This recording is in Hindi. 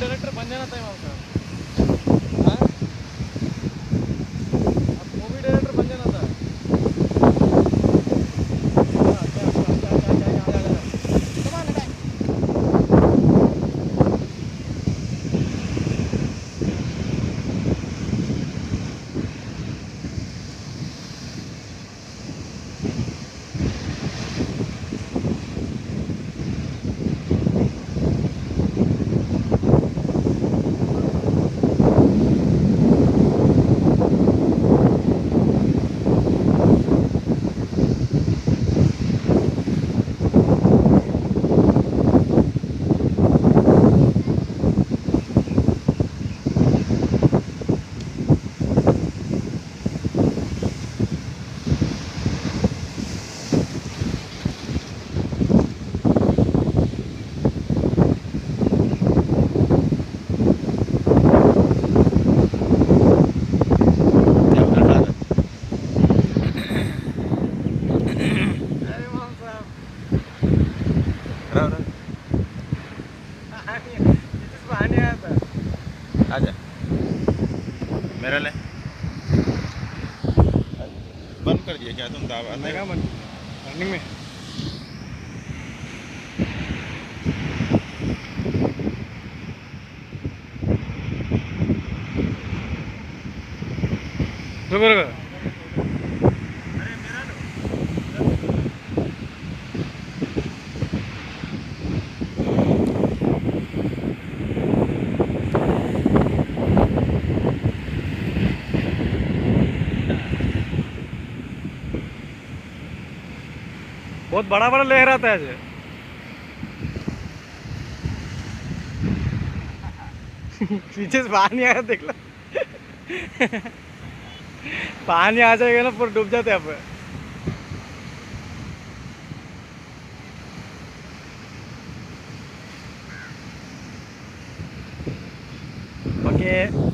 डायरेक्टर बन जाना था इमाम साहब। हाँ, आप मूवी डायरेक्टर बन जाना था। हाँ, क्या क्या क्या क्या क्या क्या क्या कमाल है। अरे इमाम साहब, रहा रहा जिस बहाने आया था। आजा मेरा ले बंद कर दिया क्या तुम दावा मैं कहाँ बन रनिंग में। रुको रुको। बहुत बड़ा बड़ा लहर आता है आज। पीछे से पानी आया देख लो। पानी आ जाएगा ना पूरा डूब जाते हैं आप। ओके।